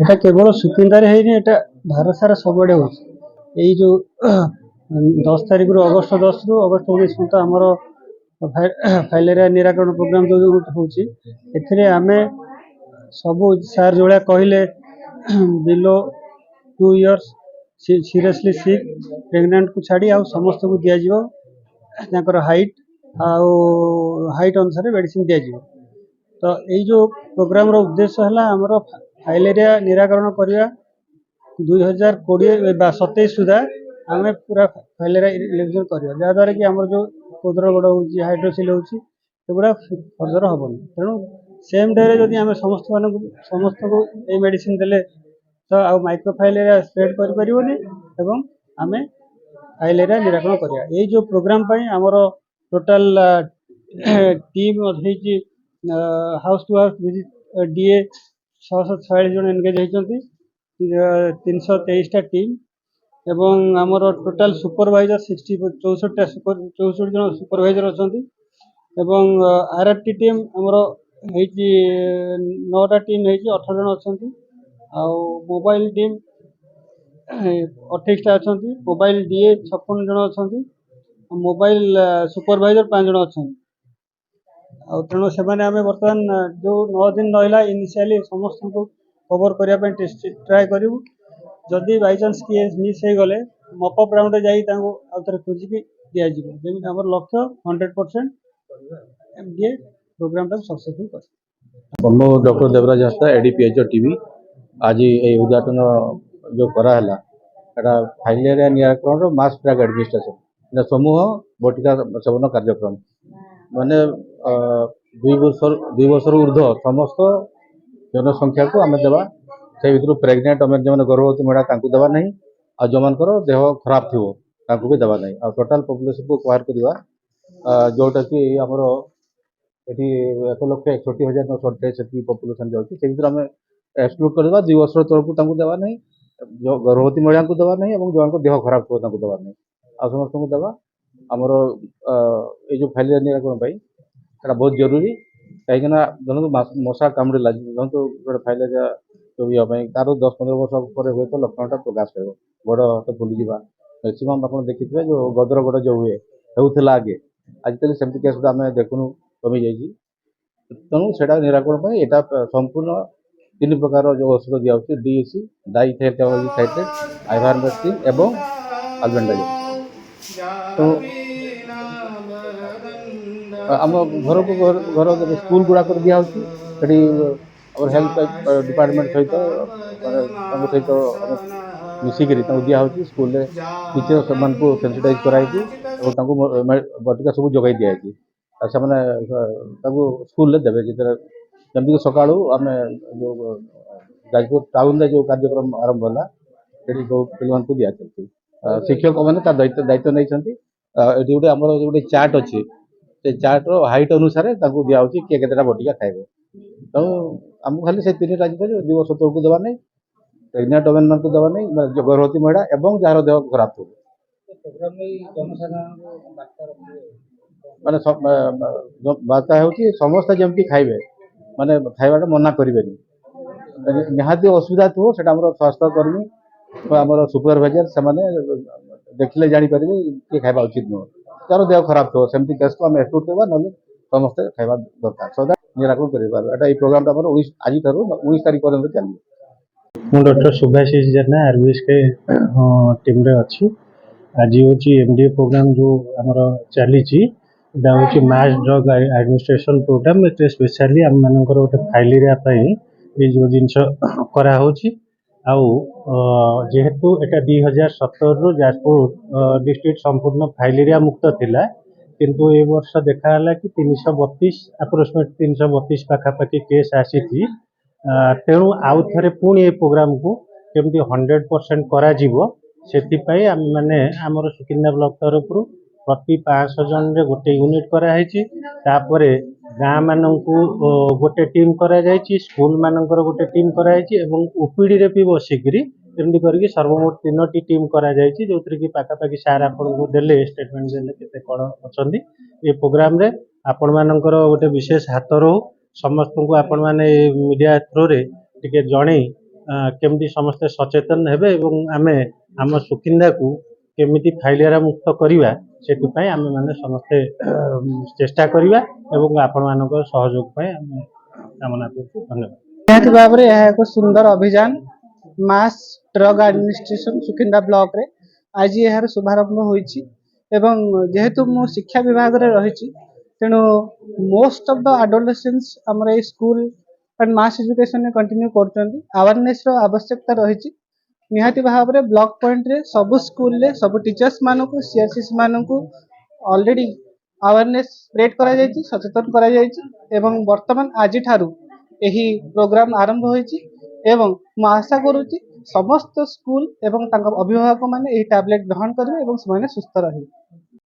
এটা কেবল ସୁକିନ୍ଦାରେ ହେଇନି, ଏଟା ଭାରତ ସାରା ସବୁଆଡ଼େ ହଉଛି। ଏଇ ଯୋଉ 10 ତାରିଖରୁ ଅଗଷ୍ଟ 10 ରୁ ଅଗଷ୍ଟ 19 ପର୍ଯ୍ୟନ୍ତ ଆମର ଫାଇଲେରିଆ ନିରାକରଣ ପ୍ରୋଗ୍ରାମ ଯୋଉ ହଉଛି, ଏଥିରେ ଆମେ ସବୁ ସାର୍ ଯୋଉଭଳିଆ କହିଲେ ବିଲୋ 2 ଇୟର୍ସ ସିରିୟସଲି ସିକ୍ ପ୍ରେଗନେଣ୍ଟକୁ ଛାଡ଼ି ଆଉ ସମସ୍ତଙ୍କୁ ଦିଆଯିବ ତାଙ୍କର ହାଇଟ୍ ଅନୁସାରେ ମେଡ଼ିସିନ ଦିଆଯିବ। ତ ଏଇ ଯୋଉ ପ୍ରୋଗ୍ରାମର ଉଦ୍ଦେଶ୍ୟ ହେଲା ଆମର ଫାଇଲେରିଆ ନିରାକରଣ କରିବା 2027 ସୁଦ୍ଧା ଆମେ ପୁରା ଫାଇଲେରିଆ ଇଲିମିନେସନ୍ କରିବା, ଯାହାଦ୍ୱାରା କି ଆମର ଯୋଉ କୋଦରଗଡ଼ ହେଉଛି, ହାଇଡ୍ରୋସିଲ୍ ହେଉଛି, ସେଗୁଡ଼ା ଫର୍ଦର ହେବନି। ତେଣୁ ସେମ୍ ଡେରେ ଯଦି ଆମେ ସମସ୍ତଙ୍କୁ ଏଇ ମେଡ଼ିସିନ ଦେଲେ ତ ଆଉ ମାଇକ୍ରୋଫାଇଲେରିଆ ସ୍ପ୍ରେଡ୍ କରିପାରିବନି ଏବଂ ଆମେ ଫାଇଲେରିଆ ନିରାକରଣ କରିବା। ଏଇ ଯୋଉ ପ୍ରୋଗ୍ରାମ ପାଇଁ ଆମର ଟୋଟାଲ ଟିମ୍ ହେଇଛି, house to house visit DA 646 ଜଣ ଏନଗେଜ୍ ହେଇଛନ୍ତି, 323ଟା ଟିମ୍ ଏବଂ ଆମର ଟୋଟାଲ ସୁପରଭାଇଜର 64 ଜଣ ସୁପରଭାଇଜର ଅଛନ୍ତି ଏବଂ RFT ଟିମ୍ ଆମର ହେଇଛି 9ଟା ଟିମ୍ ହେଇଛି, 18 ଜଣ ଅଛନ୍ତି। ଆଉ ମୋବାଇଲ ଟିମ୍ 28ଟା ଅଛନ୍ତି, ମୋବାଇଲ DA 56 ଜଣ ଅଛନ୍ତି, ମୋବାଇଲ ସୁପରଭାଇଜର 5 ଜଣ ଅଛନ୍ତି। ଆଉ ତେଣୁ ସେମାନେ ଆମେ ବର୍ତ୍ତମାନ ଯୋଉ 9 ଦିନ ରହିଲା ଇନିସିଆଲି ସମସ୍ତଙ୍କୁ କଭର କରିବା ପାଇଁ ଟ୍ରାଏ କରିବୁ। ଯଦି ବାଇଚାନ୍ସ କିଏ ମିସ୍ ହେଇଗଲେ ମପଅପ୍ ରାଉଣ୍ଡରେ ଯାଇ ତାଙ୍କୁ ଆଉ ଥରେ ଖୋଜିକି ଦିଆଯିବ। ଯେମିତି ଆମର ଲକ୍ଷ୍ୟ 100% MDA ପ୍ରୋଗ୍ରାମଟାକୁ ସକ୍ସେସଫୁଲ କରିବା। ମୁଁ doctor Debraj Hansda, ADPHO TV. आज ये उद्घाटन जो कराला एटा फाइलेरिया निराकरण मास ट्रैक एडमिनिस्ट्रेशन समूह बटिका सेवन कार्यक्रम माने 2 वर्ष ऊर्ध्व समस्त जनसंख्या को आम देवा से भर प्रेगनेंट आम जो गर्भवती महिला देवा ना आ जो मान देह खराब थो भी देवा ना आ टोटाल पॉपुलेशन को कवर करवा जोटा कि आमर ये 1,61,928 पॉपुलेशन जाऊँगी एक्सक्लूड करवा 2 वर्ष तौर को देवा नहीं, जो गर्भवती महिला को देवा नहीं और जो देह खराब थो देवा नहीं आ समस्त को देवा। आमर ये जो फाइलेरिया निराकरण बहुत जरूरी कहीं धरत मशा कामुड़ा धरत गोटे फाइलेरिया रोगी तार 10-15 वर्ष पर हुए तो लक्षणटा प्रकाश पाइब, गोड़ हाथ फुली मैक्सीम आप देखिए जो गदर गोड़ जो हुए होता आगे आजिकल सेमती केस आम देखुन कमी जाइए। तेणु से निराकरण यहाँ संपूर्ण 3 प्रकार जो औषध दिखाई DEC डाइथाइलसाइक्लेट आइभारमेक्टिन एवं अल्बेंडाजोल। तो आम घर को घर स्कूल गुड़ाक दिखाई हेल्थ डिपार्टमेंट सहित सहित मिसिक दिखाई स्कूल टीचर से सेंसिटाइज कराई बटिका सब जगह दिखाई स्कूल देवे जमी सका आम जो जाजपुर टाउन जो कार्यक्रम आरंभ है पे को दिया चलती शिक्षक मैंने दायित्व नहीं गोटे आम गोटे चार्ट अच्छी से चार्ट हाइट अनुसार दिया किए के बटिका खाइबे। तेणु आमको खाली से 3 राज्य 2 वर्ष तौर को देवा नहीं, प्रेगनेंट वोमेन मान को देवा नहीं, गर्भवती महिला एवं जार देह खराब थो माने बार्ता हो समस्त जमती खाइबे माने खाइबाटा मना करेंगे निहाती असुविधा थो से स्वास्थ्यकर्मी आम सुपरभाइजर से देखले जापर किए खाଇବା उचित नुह तार देह खराब थो सेमती केस को आम एक्सक्लूड करवा ना समस्ते खाଇବା दरकार सदा निराकरण कर प्रोग्राम आज 19 तारीख पर्यटन चलिए। ମୁଁ ଡକ୍ଟର ସୁଭାଶିଷ ଜେନା RBSK ଟିମ୍ରେ ଅଛି। ଆଜି ହେଉଛି MDA ପ୍ରୋଗ୍ରାମ ଯେଉଁ ଆମର ଚାଲିଛି, ଏଇଟା ହେଉଛି ମାସ୍ ଡ୍ରଗ୍ ଆଡମିନିଷ୍ଟ୍ରେସନ ପ୍ରୋଗ୍ରାମ। ଏଥିରେ ସ୍ପେଶାଲି ଆମମାନଙ୍କର ଗୋଟେ ଫାଇଲେରିଆ ପାଇଁ ଏଇ ଯେଉଁ ଜିନିଷ କରାହେଉଛି। ଆଉ ଯେହେତୁ ଏଇଟା 2017ରୁ ଯାଜପୁର ଡିଷ୍ଟ୍ରିକ୍ଟ ସମ୍ପୂର୍ଣ୍ଣ ଫାଇଲେରିଆ ମୁକ୍ତ ଥିଲା, କିନ୍ତୁ ଏ ବର୍ଷ ଦେଖାହେଲା କି 332 ଆପ୍ରୋକ୍ସିମେଟ୍ 332 ପାଖାପାଖି କେସ୍ ଆସିଛି। ତେଣୁ ଆଉ ଥରେ ପୁଣି ଏ ପ୍ରୋଗ୍ରାମକୁ କେମିତି 100% କରାଯିବ ସେଥିପାଇଁ ଆମେମାନେ ଆମର ସୁକିନ୍ଦା ବ୍ଲକ ତରଫରୁ ପ୍ରତି 500 ଜଣରେ ଗୋଟେ ୟୁନିଟ୍ କରାହେଇଛି। ତାପରେ ଗାଁମାନଙ୍କୁ ଗୋଟେ ଟିମ୍ କରାଯାଇଛି, ସ୍କୁଲମାନଙ୍କର ଗୋଟେ ଟିମ୍ କରାଯାଇଛି ଏବଂ OPDରେ ବି ବସିକିରି ଏମିତି କରିକି ସର୍ବମୋଟ 3ଟି ଟିମ୍ କରାଯାଇଛି, ଯେଉଁଥିରେ କି ପାଖାପାଖି ସାର୍ ଆପଣଙ୍କୁ ଦେଲେ ଷ୍ଟେଟମେଣ୍ଟ ଦେଲେ କେତେ କ'ଣ ଅଛନ୍ତି। ଏ ପ୍ରୋଗ୍ରାମରେ ଆପଣମାନଙ୍କର ଗୋଟେ ବିଶେଷ ହାତ ରହୁ, ସମସ୍ତଙ୍କୁ ଆପଣମାନେ ମିଡ଼ିଆ ଥ୍ରୋରେ ଟିକେ ଜଣେଇ କେମିତି ସମସ୍ତେ ସଚେତନ ହେବେ ଏବଂ ଆମେ ଆମ ସୁକିନ୍ଦାକୁ କେମିତି ଫାଇଲିଆରା ମୁକ୍ତ କରିବା ସେଥିପାଇଁ ଆମେମାନେ ସମସ୍ତେ ଚେଷ୍ଟା କରିବା ଏବଂ ଆପଣମାନଙ୍କ ସହଯୋଗ ପାଇଁ ଆମେ କାମନା କରୁଛୁ। ଧନ୍ୟବାଦ। ନିହାତି ଭାବରେ ଏହା ଏକ ସୁନ୍ଦର ଅଭିଯାନ ମାସ୍ ଡ୍ରଗ୍ ଆଡମିନିଷ୍ଟ୍ରେସନ ସୁକିନ୍ଦା ବ୍ଲକରେ ଆଜି ଏହାର ଶୁଭାରମ୍ଭ ହୋଇଛି ଏବଂ ଯେହେତୁ ମୁଁ ଶିକ୍ଷା ବିଭାଗରେ ରହିଛି ତେଣୁ ମୋଷ୍ଟ ଅଫ୍ ଦ ଆଡୋଲେସେନ୍ସ ଆମର ଏଇ ସ୍କୁଲ ଆଣ୍ଡ ମାସ୍ ଏଜୁକେସନରେ କଣ୍ଟିନ୍ୟୁ କରୁଛନ୍ତି। ଆୱାରନେସର ଆବଶ୍ୟକତା ରହିଛି। ନିହାତି ଭାବରେ ବ୍ଲକ ପଏଣ୍ଟରେ ସବୁ ସ୍କୁଲରେ ସବୁ ଟିଚର୍ସ ମାନଙ୍କୁ ସିଆରସିସି ମାନଙ୍କୁ ଅଲରେଡି ଆୱାରନେସ୍ ସ୍ପ୍ରେଡ୍ କରାଯାଇଛି, ସଚେତନ କରାଯାଇଛି ଏବଂ ବର୍ତ୍ତମାନ ଆଜିଠାରୁ ଏହି ପ୍ରୋଗ୍ରାମ ଆରମ୍ଭ ହୋଇଛି ଏବଂ ମୁଁ ଆଶା କରୁଛି ସମସ୍ତ ସ୍କୁଲ ଏବଂ ତାଙ୍କ ଅଭିଭାବକମାନେ ଏହି ଟ୍ୟାବଲେଟ୍ ଗ୍ରହଣ କରିବେ ଏବଂ ସେମାନେ ସୁସ୍ଥ ରହିବେ।